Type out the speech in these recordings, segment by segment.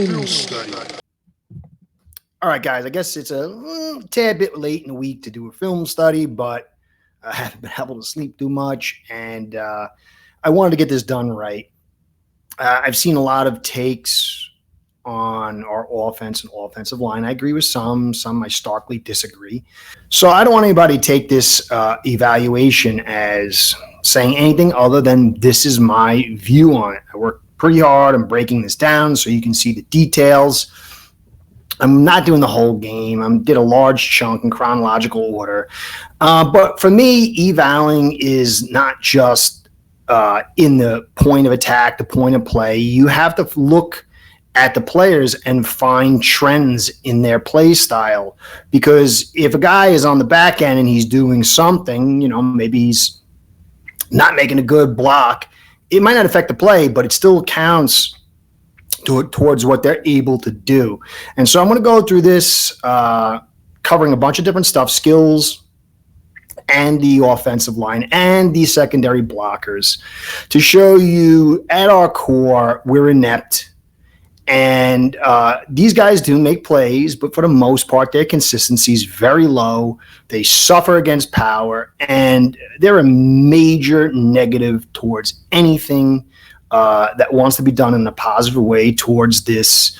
Film Study. All right, guys, I guess it's a tad bit late in the week to do a film study, but I haven't been able to sleep too much, and I wanted to get this done right. I've seen a lot of takes on our offense and offensive line. I agree with some I starkly disagree. So I don't want anybody to take this evaluation as saying anything other than this is my view on it. I worked pretty hard on breaking this down so you can see the details. I'm not doing the whole game. I did a large chunk in chronological order. But for me, evaluating is not just in the point of attack, the point of play. You have to look at the players and find trends in their play style. Because if a guy is on the back end and he's doing something, maybe he's not making a good block, it might not affect the play, but it still counts towards what they're able to do. And so I'm going to go through this covering a bunch of different stuff, skills and the offensive line and the secondary blockers, to show you at our core we're inept. And these guys do make plays, but for the most part, their consistency is very low. They suffer against power, and they're a major negative towards anything that wants to be done in a positive way towards this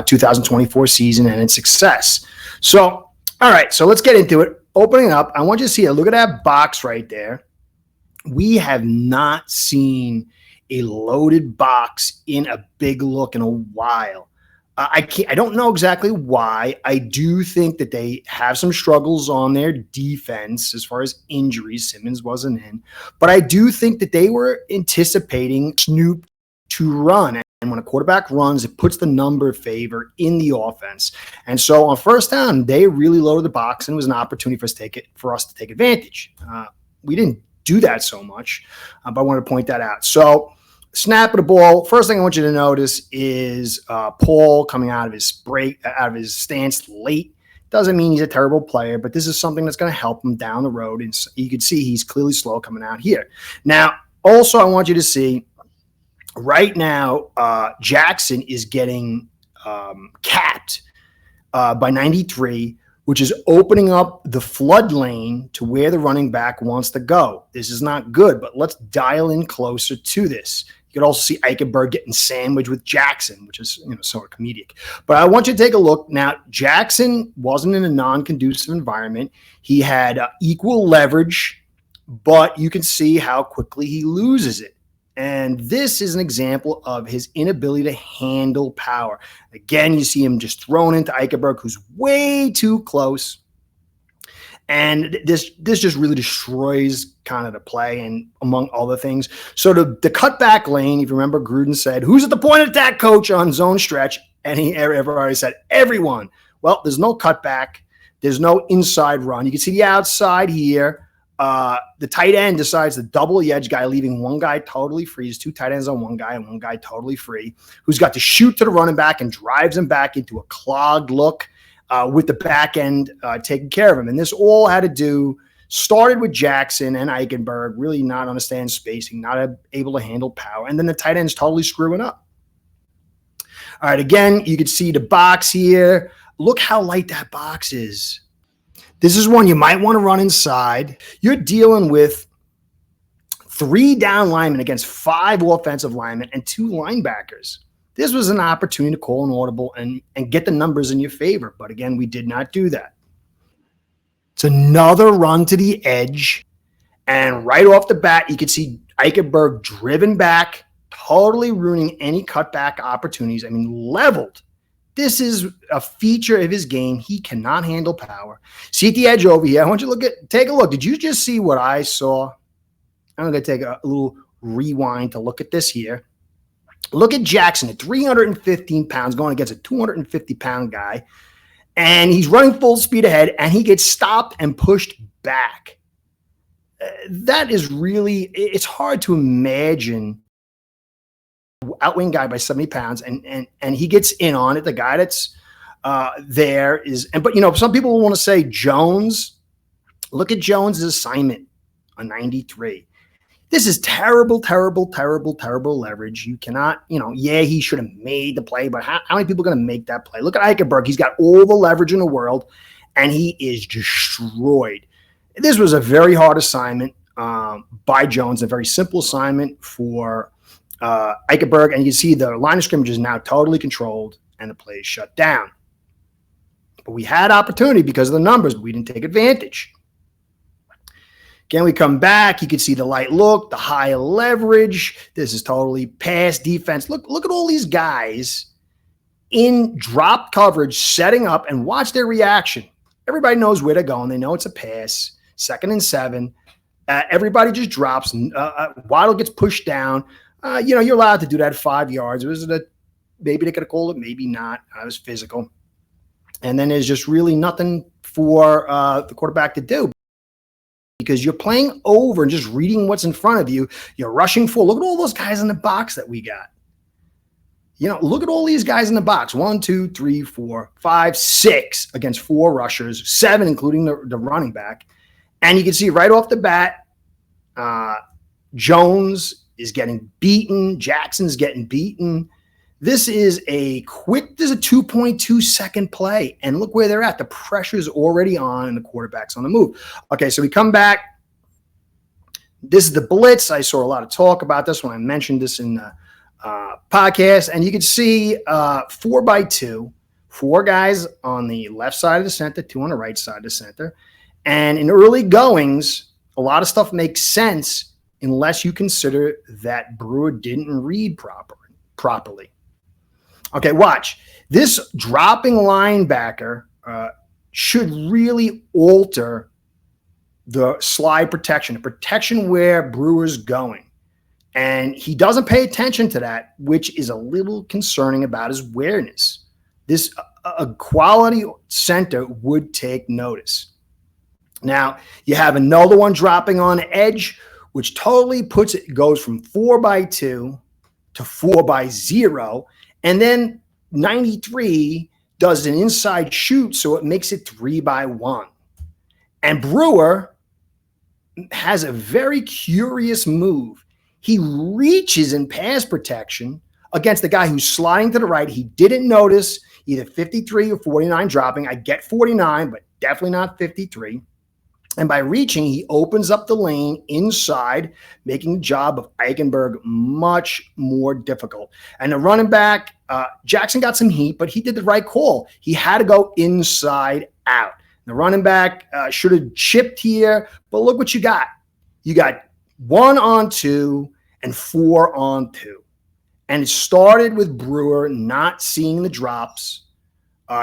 2024 season and its success. So, all right, so let's get into it. Opening up, I want you to see it. Look at that box right there. We have not seen a loaded box in a big look in a while. I don't know exactly why. I do think that they have some struggles on their defense as far as injuries. Simmons wasn't in. But I do think that they were anticipating Snoop to run. And when a quarterback runs, it puts the number favor in the offense. And so on first down, they really loaded the box, and it was an opportunity for us to take advantage. We didn't do that so much, but I wanted to point that out. So snap of the ball. First thing I want you to notice is Paul coming out of his stance late. Doesn't mean he's a terrible player, but this is something that's going to help him down the road. And you can see he's clearly slow coming out here. Now, also, I want you to see right now, Jackson is getting capped by 93, which is opening up the flood lane to where the running back wants to go. This is not good, but let's dial in closer to this. You can also see Eichenberg getting sandwiched with Jackson, which is sort of comedic. But I want you to take a look. Now, Jackson wasn't in a non-conducive environment. He had equal leverage, but you can see how quickly he loses it. And this is an example of his inability to handle power. Again, you see him just thrown into Eichenberg, who's way too close. And this just really destroys kind of the play, and among other things. So the cutback lane, if you remember, Gruden said, "Who's at the point of attack, coach, on zone stretch?" And everybody said, "Everyone." Well, there's no cutback. There's no inside run. You can see the outside here. The tight end decides to double the edge guy, leaving one guy totally free. There's two tight ends on one guy and one guy totally free, who's got to shoot to the running back and drives him back into a clogged look with the back end taking care of him. And this all had to do, started with Jackson and Eichenberg really not understand spacing, not able to handle power. And then the tight end's totally screwing up. All right, again, you can see the box here. Look how light that box is. This is one you might want to run inside. You're dealing with 3 down linemen against 5 offensive linemen and 2 linebackers. This was an opportunity to call an audible and get the numbers in your favor. But again, we did not do that. It's another run to the edge. And right off the bat, you can see Eichenberg driven back, totally ruining any cutback opportunities. I mean, leveled. This is a feature of his game. He cannot handle power. See at the edge over here. I want you to take a look. Did you just see what I saw? I'm going to take a little rewind to look at this here. Look at Jackson at 315 pounds going against a 250-pound guy. And he's running full speed ahead, and he gets stopped and pushed back. That is really, it's hard to imagine outweighing guy by 70 pounds, and he gets in on it. The guy that's there is, but some people want to say Jones. Look at Jones' assignment on 93. This is terrible, terrible, terrible, terrible leverage. You cannot, yeah, he should have made the play, but how many people are going to make that play? Look at Eichenberg. He's got all the leverage in the world, and he is destroyed. This was a very hard assignment by Jones, a very simple assignment for Eichenberg, and you can see the line of scrimmage is now totally controlled, and the play is shut down. But we had opportunity because of the numbers, but we didn't take advantage. Again, we come back. You can see the light look, the high leverage. This is totally pass defense. Look at all these guys in drop coverage setting up, and watch their reaction. Everybody knows where they're going. They know it's a pass. 2nd and 7. Everybody just drops. Waddle gets pushed down. You're allowed to do that at 5 yards. Maybe they could have called it, maybe not. It was physical. And then there's just really nothing for the quarterback to do, because you're playing over and just reading what's in front of you. You're rushing full. Look at all those guys in the box that we got. Look at all these guys in the box. 1, 2, 3, 4, 5, 6 against 4 rushers, 7 including the running back. And you can see right off the bat, Jones is getting beaten. Jackson's getting beaten. This is a 2.2 second play. And look where they're at. The pressure's already on and the quarterback's on the move. Okay, so we come back. This is the blitz. I saw a lot of talk about this when I mentioned this in the podcast. And you can see 4x2, 4 guys on the left side of the center, 2 on the right side of the center. And in early goings, a lot of stuff makes sense unless you consider that Brewer didn't read properly. Okay, watch. This dropping linebacker should really alter the slide protection, the protection where Brewer's going. And he doesn't pay attention to that, which is a little concerning about his awareness. This a quality center would take notice. Now, you have another one dropping on edge, which totally goes from 4x2 to 4x0. And then 93 does an inside shoot, so it makes it 3x1. And Brewer has a very curious move. He reaches in pass protection against the guy who's sliding to the right. He didn't notice either 53 or 49 dropping. I get 49, but definitely not 53. And by reaching, he opens up the lane inside, making the job of Eichenberg much more difficult. And the running back, Jackson got some heat, but he did the right call. He had to go inside out. The running back should have chipped here, but look what you got. You got 1 on 2 and 4 on 2. And it started with Brewer not seeing the drops.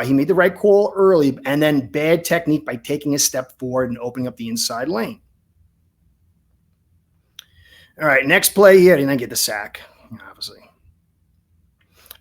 He made the right call early, and then bad technique by taking a step forward and opening up the inside lane. All right, next play here. He didn't get the sack, obviously.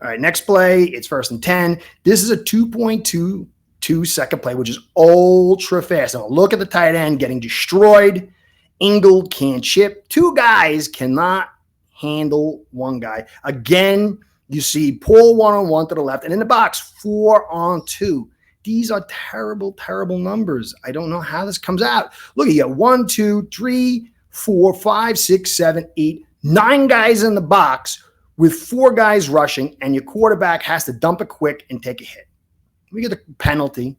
All right, next play. It's 1st and 10. This is a 2.22 second play, which is ultra fast. Now look at the tight end getting destroyed. Ingold can't chip. 2 guys cannot handle 1 guy. Again, you see Paul 1-on-1 to the left, and in the box, 4 on 2. These are terrible, terrible numbers. I don't know how this comes out. Look, you got 1, 2, 3, 4, 5, 6, 7, 8, 9 guys in the box with 4 guys rushing, and your quarterback has to dump it quick and take a hit. We get the penalty,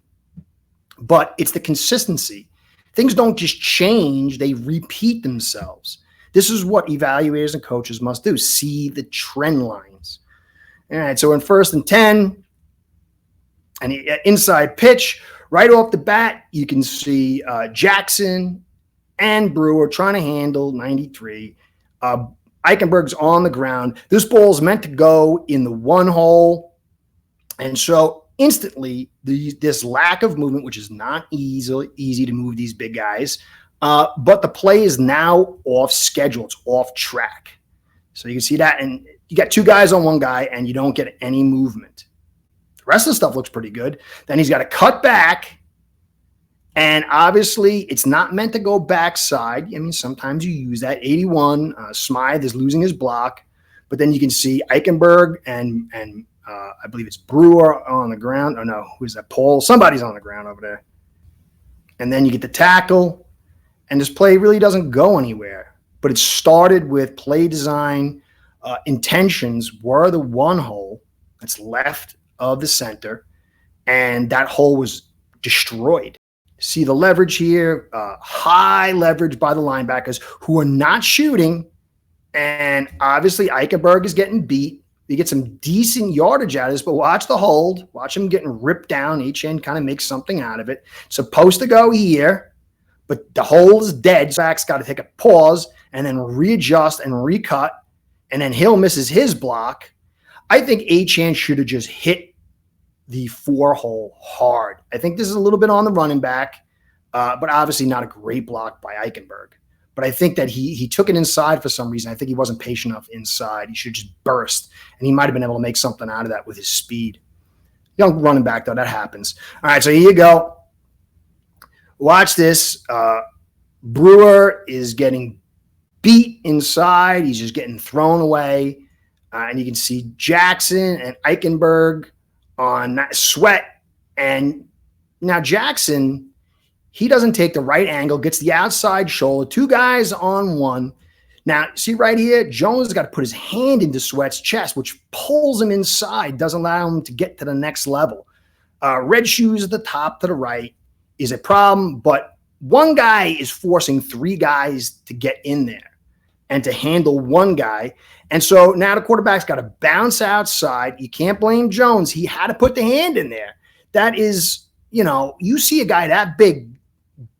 but it's the consistency. Things don't just change, they repeat themselves. This is what evaluators and coaches must do, see the trend lines. All right, so in 1st and 10, an inside pitch, right off the bat, you can see Jackson and Brewer trying to handle 93. Eichenberg's on the ground. This ball is meant to go in the 1 hole. And so instantly, this lack of movement, which is not easy to move these big guys, but the play is now off schedule. It's off track. So you can see that, and you got 2 guys on 1 guy, and you don't get any movement. The rest of the stuff looks pretty good. Then he's got to cut back, and obviously it's not meant to go backside. I mean, sometimes you use that. 81, Smythe is losing his block, but then you can see Eichenberg and I believe it's Brewer on the ground. Oh, no, who's that? Paul. Somebody's on the ground over there. And then you get the tackle, and this play really doesn't go anywhere. but it started with play design intentions were the one hole that's left of the center, and that hole was destroyed. See the leverage here, high leverage by the linebackers who are not shooting, and obviously Eichenberg is getting beat. You get some decent yardage out of this, but watch the hold. Watch him getting ripped down. Each end kind of makes something out of it. Supposed to go here, but the hole is dead. Zach's got to take a pause and then readjust and recut, and then Hill misses his block. I think Achane should have just hit the 4-hole hard. I think this is a little bit on the running back, but obviously not a great block by Eichenberg. But I think that he took it inside for some reason. I think he wasn't patient enough inside. He should just burst, and he might have been able to make something out of that with his speed. Young running back, though, that happens. All right, so here you go. Watch this. Brewer is getting beat inside. He's just getting thrown away. And you can see Jackson and Eichenberg on Sweat. And now Jackson, he doesn't take the right angle, gets the outside shoulder, 2 guys on 1. Now, see right here, Jones has got to put his hand into Sweat's chest, which pulls him inside, doesn't allow him to get to the next level. Red shoes at the top to the right is a problem, but one guy is forcing 3 guys to get in there and to handle one guy. And so now the quarterback's got to bounce outside. You can't blame Jones. He had to put the hand in there. That is, you see a guy that big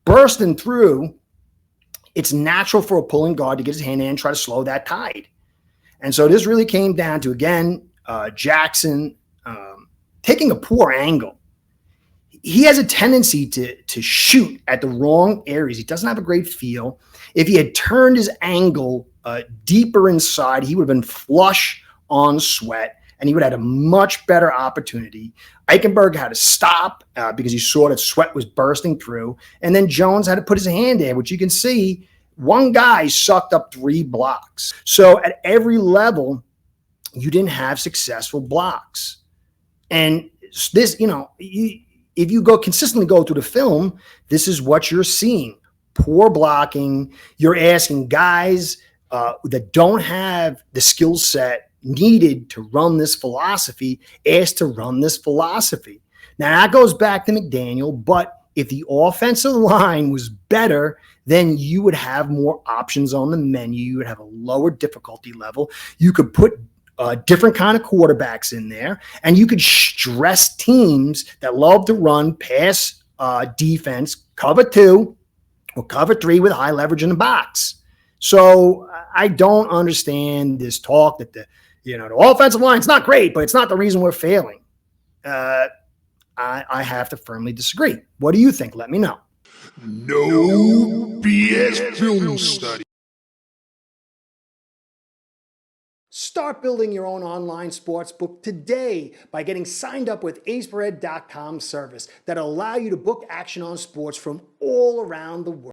bursting through, it's natural for a pulling guard to get his hand in and try to slow that tide. And so this really came down to, again, Jackson taking a poor angle. He has a tendency to shoot at the wrong areas. He doesn't have a great feel. If he had turned his angle deeper inside, he would have been flush on Sweat, and he would have had a much better opportunity. Eichenberg had to stop because he saw that Sweat was bursting through, and then Jones had to put his hand in, which you can see one guy sucked up 3 blocks. So at every level, you didn't have successful blocks. And this, if you consistently go through the film, this is what you're seeing. Poor blocking. You're asking guys that don't have the skill set needed to run this philosophy, asked to run this philosophy. Now, that goes back to McDaniel, but if the offensive line was better, then you would have more options on the menu. You would have a lower difficulty level. You could put different kind of quarterbacks in there, and you could stress teams that love to run pass defense, cover 2 or cover 3 with high leverage in the box. So I don't understand this talk that the offensive line's not great, but it's not the reason we're failing. I have to firmly disagree. What do you think? Let me know. No BS Film Study. Start building your own online sports book today by getting signed up with aceperhead.com service that'll allow you to book action on sports from all around the world.